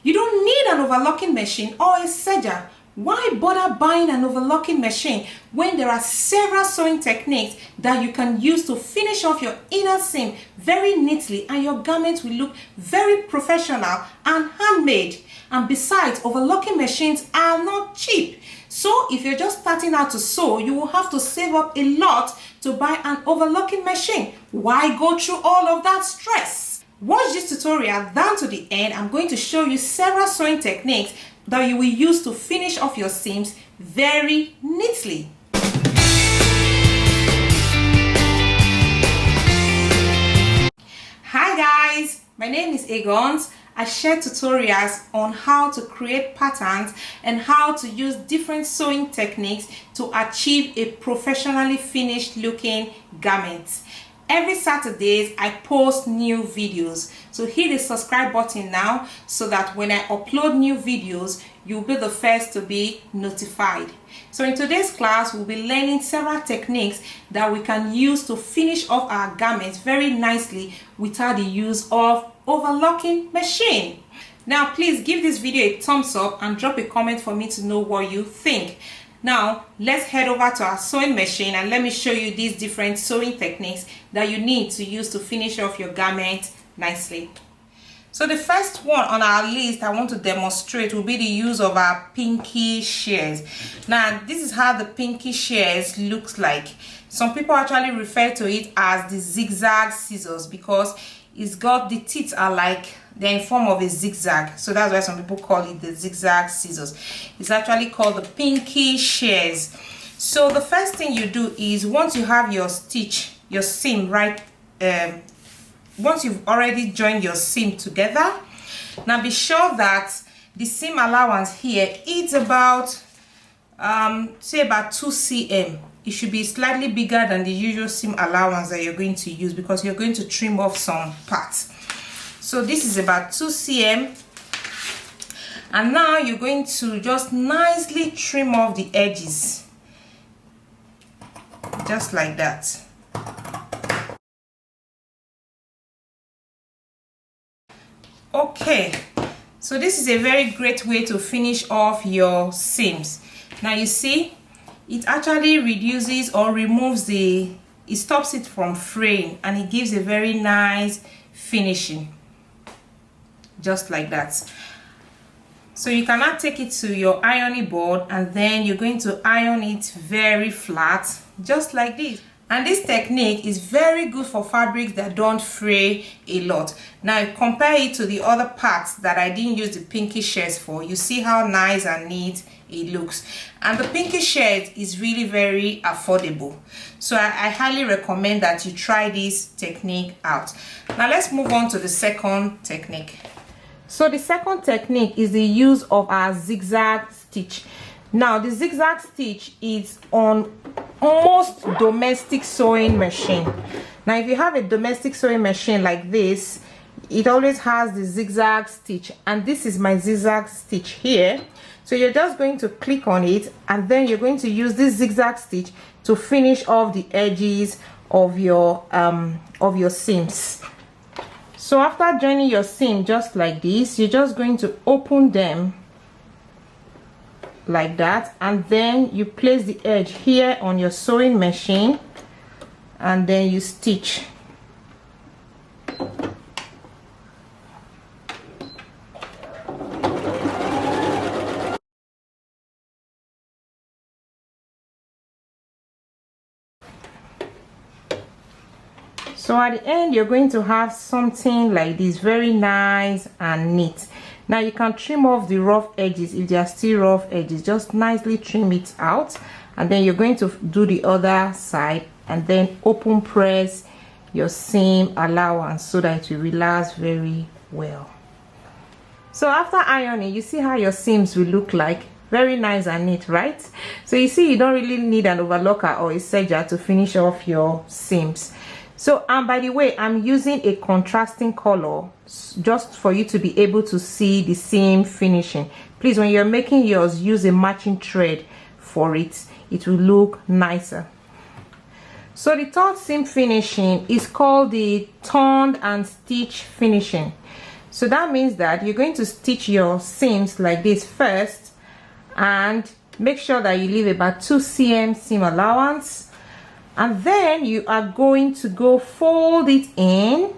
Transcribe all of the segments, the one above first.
You don't need an overlocking machine or a serger. Why bother buying an overlocking machine when there are several sewing techniques that you can use to finish off your inner seam very neatly, and your garment will look very professional and handmade? And besides, overlocking machines are not cheap. So if you're just starting out to sew, you will have to save up a lot to buy an overlocking machine. Why go through all of that stress? Watch this tutorial down to the end. I'm going to show you several sewing techniques that you will use to finish off your seams very neatly. Hi guys, my name is Egons. I share tutorials on how to create patterns and how to use different sewing techniques to achieve a professionally finished looking garment. Every Saturdays I post new videos, so hit the subscribe button now so that when I upload new videos you'll be the first to be notified. So in today's class we'll be learning several techniques that we can use to finish off our garments very nicely without the use of overlocking machine. Now please give this video a thumbs up and drop a comment for me to know what you think. Now let's head over to our sewing machine and let me show you these different sewing techniques that you need to use to finish off your garment nicely. So the first one on our list I want to demonstrate will be the use of our pinky shears. Now this is how the pinky shears looks like. Some people actually refer to it as the zigzag scissors because it's got the teeth are like they're in form of a zigzag, so that's why some people call it the zigzag scissors. It's actually called the pinky shears. So the first thing you do is, once you have your stitch, your seam right, once you've already joined your seam together, now be sure that the seam allowance here is about say about 2 cm. It should be slightly bigger than the usual seam allowance that you're going to use because you're going to trim off some parts. So this is about 2 cm, and now you're going to just nicely trim off the edges just like that. Okay, so this is a very great way to finish off your seams. Now you see it actually reduces or removes it stops it from fraying, and it gives a very nice finishing just like that. So you can now take it to your ironing board and then you're going to iron it very flat just like this. And this technique is very good for fabrics that don't fray a lot. Now compare it to the other parts that I didn't use the pinky shears for. You see how nice and neat it looks, and the pinky shears is really very affordable, so I highly recommend that you try this technique out. Now let's move on to the second technique. So the second technique is the use of our zigzag stitch. Now the zigzag stitch is on most domestic sewing machine. Now if you have a domestic sewing machine like this, it always has the zigzag stitch, and this is my zigzag stitch here. So you're just going to click on it, and then you're going to use this zigzag stitch to finish off the edges of your seams. So after joining your seam just like this, you're just going to open them like that, and then you place the edge here on your sewing machine, and then you stitch. So at the end you're going to have something like this, very nice and neat. Now you can trim off the rough edges if they are still rough edges. Just nicely trim it out, and then you're going to do the other side and then open press your seam allowance so that it will relax very well. So after ironing, you see how your seams will look like. Very nice and neat, right? So you see you don't really need an overlocker or a serger to finish off your seams. So and by the way, I'm using a contrasting color just for you to be able to see the seam finishing. Please, when you're making yours, use a matching thread for it. It will look nicer. So the third seam finishing is called the turned and stitch finishing. So that means that you're going to stitch your seams like this first, and make sure that you leave about 2 cm seam allowance, and then you are going to go fold it in.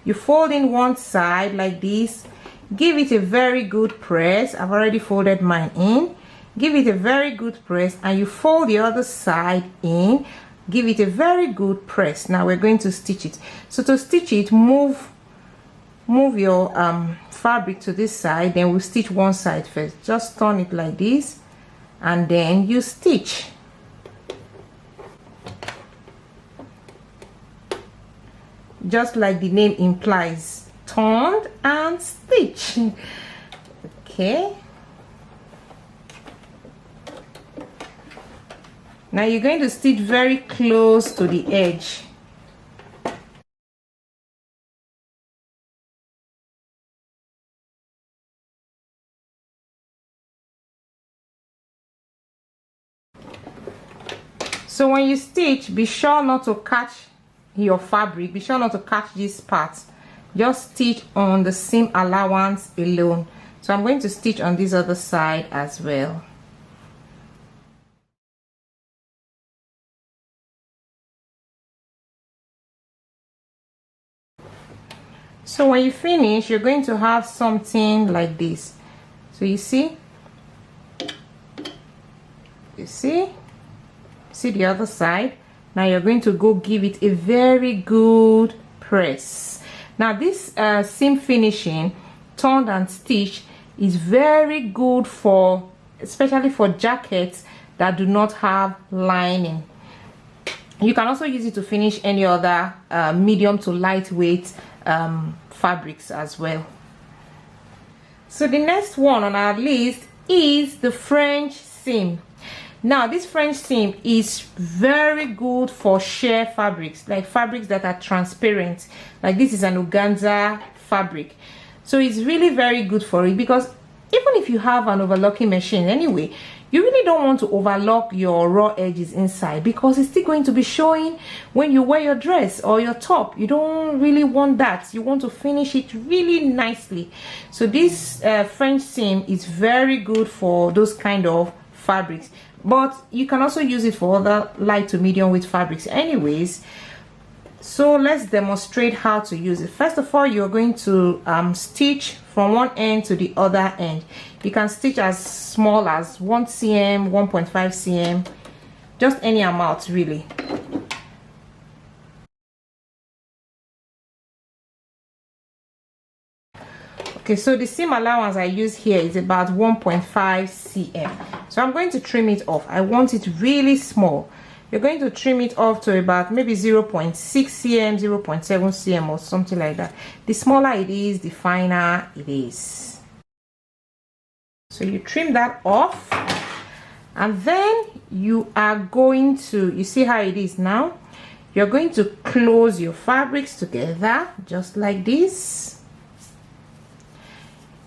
You fold in one side like this, give it a very good press. I've already folded mine in. Give it a very good press, and you fold the other side in, give it a very good press. Now we're going to stitch it. So to stitch it, move your fabric to this side, then we'll stitch one side first. Just turn it like this, and then you stitch. Just like the name implies, turned and stitch. Okay, now you're going to stitch very close to the edge. So when you stitch, be sure not to catch your fabric, be sure not to catch this part. Just stitch on the seam allowance alone. So I'm going to stitch on this other side as well. So when you finish, you're going to have something like this. So you see the other side. Now you're going to go give it a very good press. Now this seam finishing, turned and stitched, is very good for, especially for jackets that do not have lining. You can also use it to finish any other medium to lightweight fabrics as well. So the next one on our list is the French seam. Now this French seam is very good for sheer fabrics, like fabrics that are transparent, like this is an organza fabric. So it's really very good for it, because even if you have an overlocking machine anyway, you really don't want to overlock your raw edges inside, because it's still going to be showing when you wear your dress or your top. You don't really want that. You want to finish it really nicely. So this French seam is very good for those kind of fabrics, but you can also use it for other light to medium weight fabrics anyways. So let's demonstrate how to use it. First of all, you're going to stitch from one end to the other end. You can stitch as small as 1 cm, 1.5 cm, just any amount really. Okay, so the seam allowance I use here is about 1.5 cm. So I'm going to trim it off. I want it really small. You're going to trim it off to about maybe 0.6 cm, 0.7 cm or something like that. The smaller it is, the finer it is. So you trim that off, and then you are going to, you see how it is now? You're going to close your fabrics together just like this.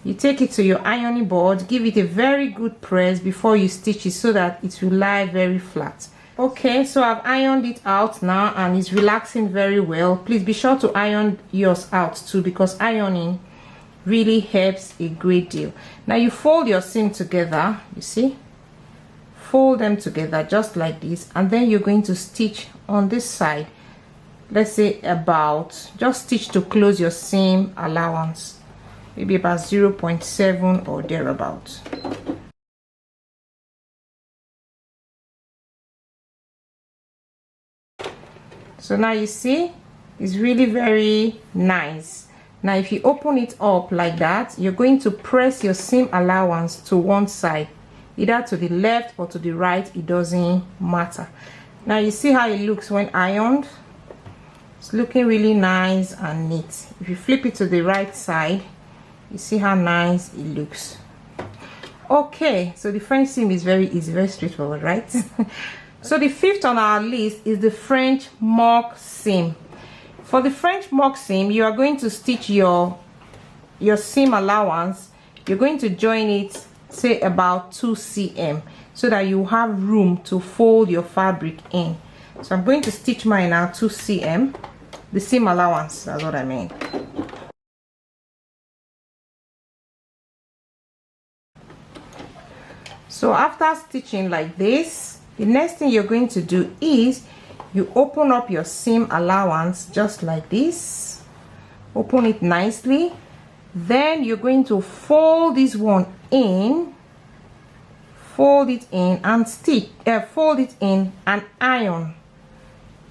You take it to your ironing board, give it a very good press before you stitch it so that it will lie very flat. Okay, so I've ironed it out now and it's relaxing very well. Please be sure to iron yours out too, because ironing really helps a great deal. Now you fold your seam together, you see, fold them together just like this, and then you're going to stitch on this side. Let's say about, just stitch to close your seam allowance, maybe about 0.7 or thereabout. So now you see it's really very nice. Now if you open it up like that, you're going to press your seam allowance to one side, either to the left or to the right, it doesn't matter. Now you see how it looks when ironed. It's looking really nice and neat. If you flip it to the right side, you see how nice it looks. Okay, so the French seam is very easy, very straightforward, right? So the fifth on our list is the French mock seam. For the French mock seam, you are going to stitch your seam allowance. You're going to join it, say about 2 cm, so that you have room to fold your fabric in. So I'm going to stitch mine now 2 cm, the seam allowance, that's what I mean. So after stitching like this, the next thing you're going to do is you open up your seam allowance just like this. Open it nicely. Then you're going to fold this one in, fold it in and stitch, fold it in and iron.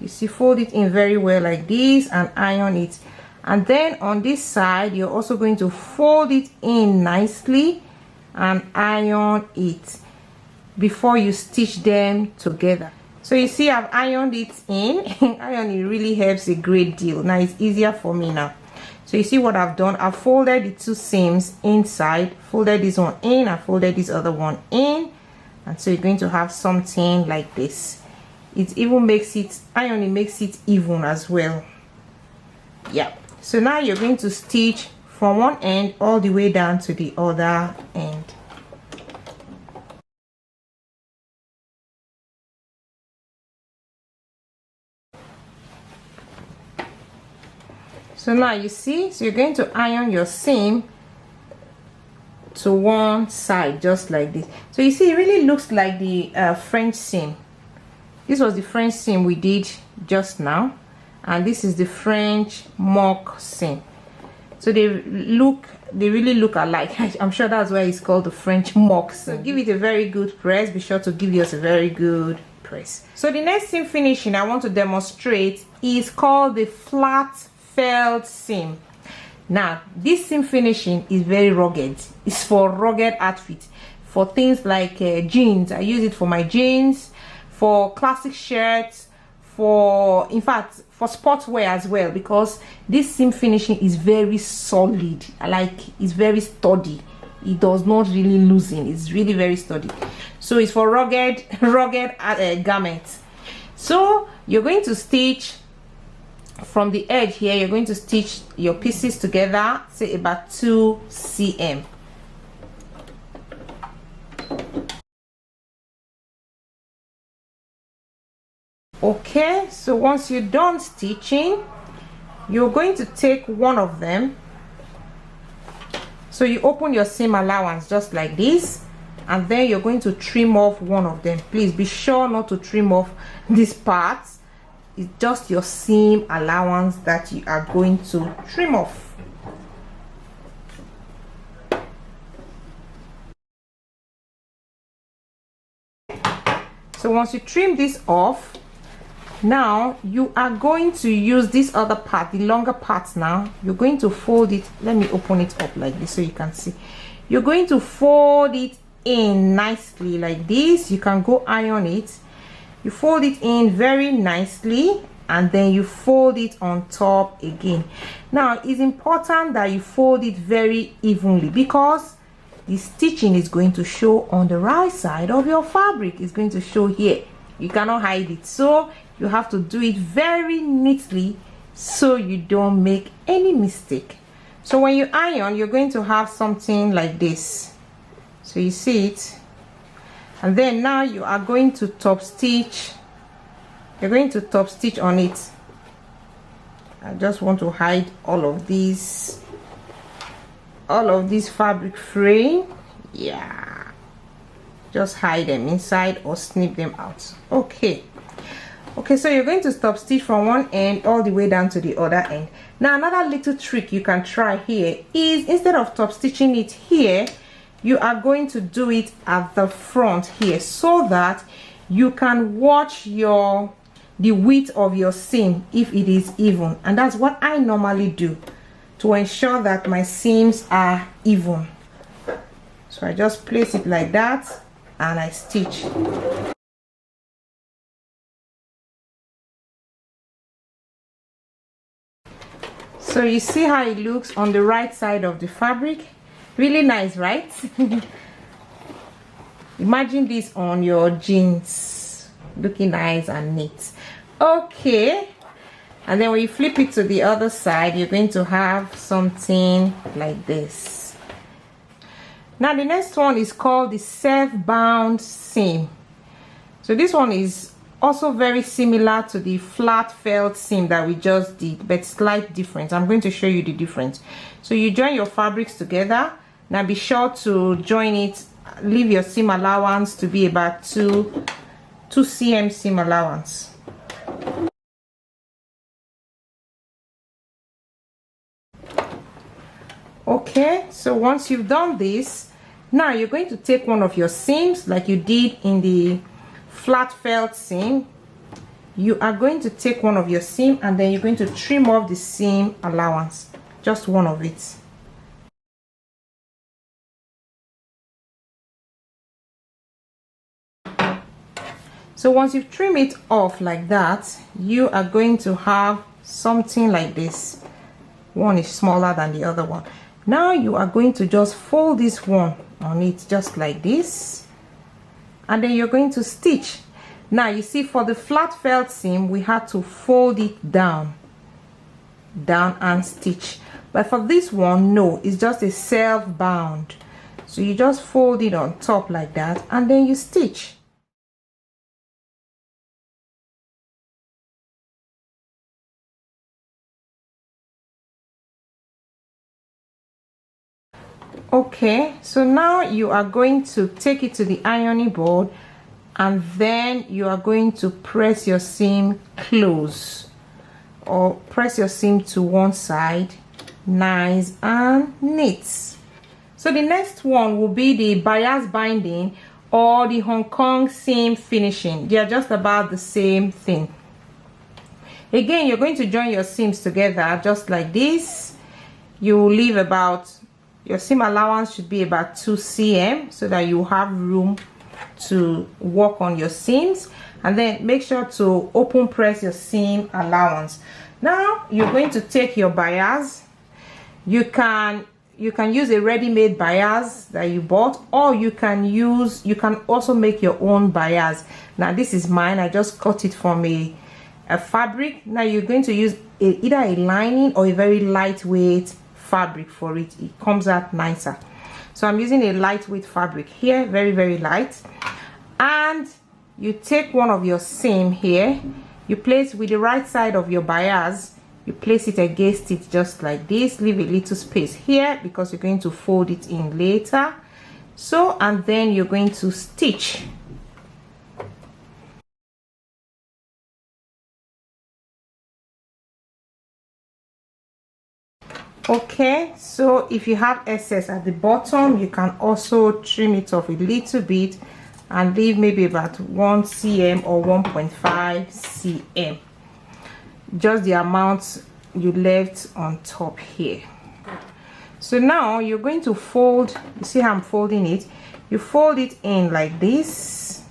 You see, fold it in very well like this and iron it. And then on this side, you're also going to fold it in nicely and iron it before you stitch them together. So you see, I've ironed it in. Ironing really helps a great deal. Now it's easier for me now. So you see what I've done? I've folded the two seams inside, folded this one in and folded this other one in, and so you're going to have something like this. It even makes it, ironing makes it even as well. Yeah. So now you're going to stitch from one end all the way down to the other end. So now you see, so you're going to iron your seam to one side just like this. So you see, it really looks like the French seam. This was the French seam we did just now, and this is the French mock seam. So they really look alike. I'm sure that's why it's called the French mock seam. So give it a very good press. Be sure to give yours a very good press. So the next seam finishing I want to demonstrate is called the flat felt seam. Now this seam finishing is very rugged. It's for rugged outfit, for things like jeans. I use it for my jeans, for classic shirts, for, in fact, for sportswear as well, because this seam finishing is very solid. It's very sturdy. It does not really loosen. It's really very sturdy. So it's for rugged garments. So you're going to stitch from the edge here. You're going to stitch your pieces together, say about 2 cm. Okay, so once you're done stitching, you're going to take one of them. So you open your seam allowance just like this, and then you're going to trim off one of them. Please be sure not to trim off this part. It's just your seam allowance that you are going to trim off. So once you trim this off, now you are going to use this other part, the longer part. Now you're going to fold it. Let me open it up like this so you can see. You're going to fold it in nicely like this. You can go iron it. You fold it in very nicely, and then you fold it on top again. Now it's important that you fold it very evenly, because the stitching is going to show on the right side of your fabric. It's going to show here. You cannot hide it, so you have to do it very neatly so you don't make any mistake. So when you iron, you're going to have something like this. So you see it, and then now you are going to top stitch. You're going to top stitch on it. I just want to hide all of these fabric fraying. Yeah, just hide them inside or snip them out. Okay, so you're going to top stitch from one end all the way down to the other end. Now another little trick you can try here is, instead of top stitching it here, you are going to do it at the front here, so that you can watch the width of your seam if it is even. And that's what I normally do to ensure that my seams are even. So I just place it like that and I stitch. So you see how it looks on the right side of the fabric. Really nice, right? Imagine this on your jeans, looking nice and neat. Okay, and then when you flip it to the other side, you're going to have something like this. Now the next one is called the self-bound seam. So this one is also very similar to the flat felt seam that we just did, but slight difference. I'm going to show you the difference. So you join your fabrics together. Now be sure to join it leave your seam allowance to be about 2 cm seam allowance. Okay, so once you've done this, now you're going to take one of your seams like you did in the flat felt seam. You are going to take one of your seam and then you're going to trim off the seam allowance, just one of it. So once you've trimmed it off like that, you are going to have something like this. One is smaller than the other one. Now you are going to just fold this one on it just like this, and then you're going to stitch. Now you see, for the flat felt seam we had to fold it down and stitch, but for this one, no, it's just a self bound. So you just fold it on top like that and then you stitch. Okay, so now you are going to take it to the ironing board and then you are going to press your seam close, or press your seam to one side, nice and neat. So the next one will be the bias binding or the Hong Kong seam finishing. They are just about the same thing. Again, you're going to join your seams together just like this. You will leave about, your seam allowance should be about 2 cm so that you have room to work on your seams, and then make sure to open press your seam allowance. Now you're going to take your bias. You can use a ready-made bias that you bought, or you can also make your own bias. Now this is mine, I just cut it from a fabric. Now you're going to use either a lining or a very lightweight fabric for it. It comes out nicer. So I'm using a lightweight fabric here, very, very light. And you take one of your seam here, you place with the right side of your bias, you place it against it just like this. Leave a little space here because you're going to fold it in later. So, and then you're going to stitch. Okay, so if you have excess at the bottom, you can also trim it off a little bit and leave maybe about 1 cm or 1.5 cm, just the amount you left on top here. So now you're going to fold, you see how I'm folding it, you fold it in like this,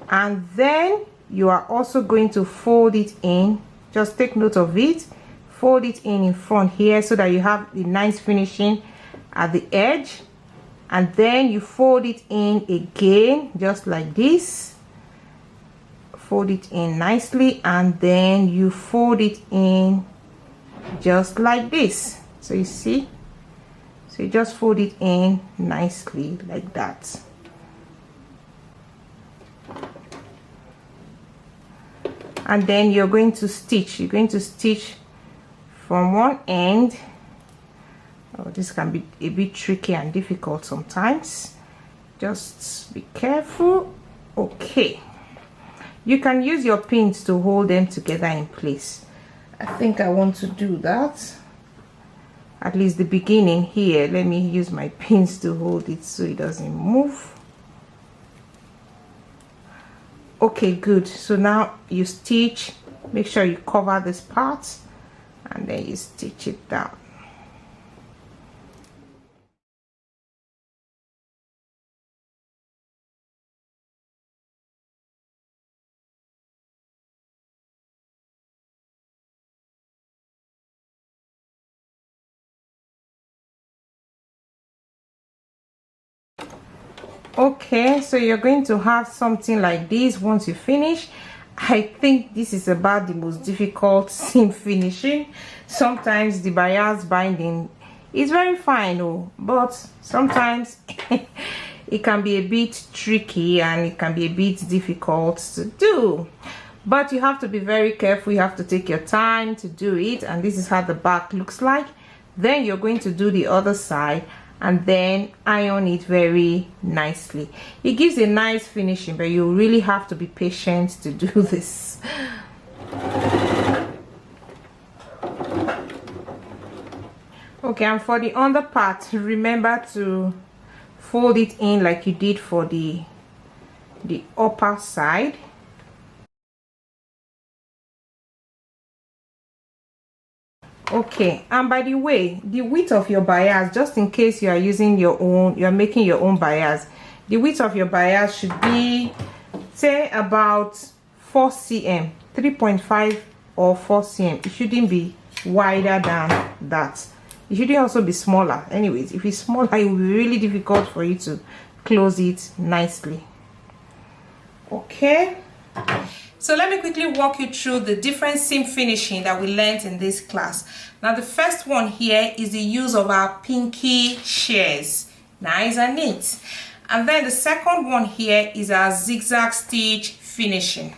and then you are also going to fold it in, just take note of it, fold it in front here so that you have the nice finishing at the edge, and then you fold it in again just like this, fold it in nicely, and then you fold it in just like this. So you see, so you just fold it in nicely like that. And then you're going to stitch, from one end. Oh, this can be a bit tricky and difficult sometimes, just be careful. Okay, you can use your pins to hold them together in place. I think I want to do that, at least the beginning here. Let me use my pins to hold it so it doesn't move. Okay, good. So now you stitch, make sure you cover this part, and then you stitch it down. Okay, so you're going to have something like this once you finish. I think this is about the most difficult seam finishing. Sometimes the bias binding is very fine, but sometimes it can be a bit tricky and it can be a bit difficult to do. But you have to be very careful, you have to take your time to do it, and this is how the back looks like. Then you're going to do the other side, and then iron it very nicely. It gives a nice finishing, but you really have to be patient to do this. Okay, and for the under part, remember to fold it in like you did for the upper side. Okay, and by the way, the width of your bias, just in case you are using your own, you are making your own bias, the width of your bias should be, say, about 4 cm, 3.5 or 4 cm. It shouldn't be wider than that. It shouldn't also be smaller. Anyways, if it's smaller, it will be really difficult for you to close it nicely. Okay, so let me quickly walk you through the different seam finishing that we learned in this class. Now the first one here is the use of our pinky shears. Nice and neat. And then the second one here is our zigzag stitch finishing.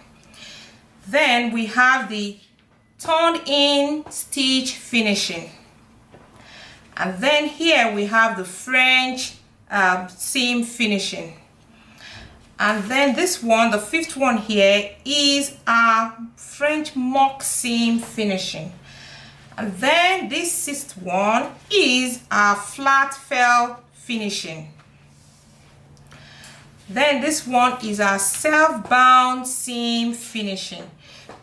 Then we have the turned in stitch finishing. And then here we have the French seam finishing. And then this one, the fifth one here, is our French mock seam finishing. And then this sixth one is our flat fell finishing. Then this one is our self-bound seam finishing.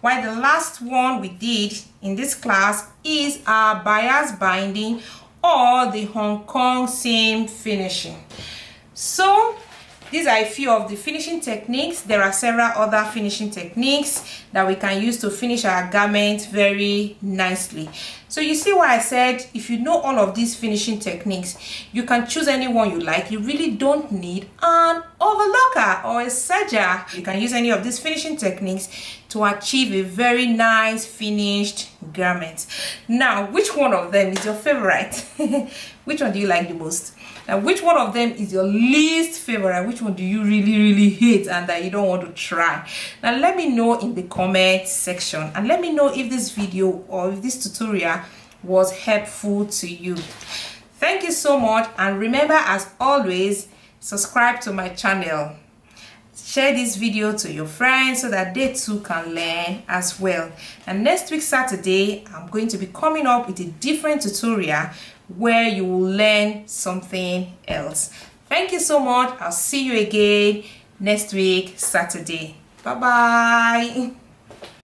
While the last one we did in this class is our bias binding or the Hong Kong seam finishing. So these are a few of the finishing techniques. There are several other finishing techniques that we can use to finish our garment very nicely. So you see why I said if you know all of these finishing techniques, you can choose any one you like. You really don't need an overlocker or a serger. You can use any of these finishing techniques to achieve a very nice finished garment. Now, which one of them is your favorite? Which one do you like the most? Now, which one of them is your least favorite? Which one do you really hate and that you don't want to try? Now let me know in the comment section, and let me know if this video or if this tutorial was helpful to you. Thank you so much, and remember, as always, subscribe to my channel. Share this video to your friends so that they too can learn as well. And next week Saturday, I'm going to be coming up with a different tutorial where you will learn something else. Thank you so much. I'll see you again next week Saturday. Bye bye.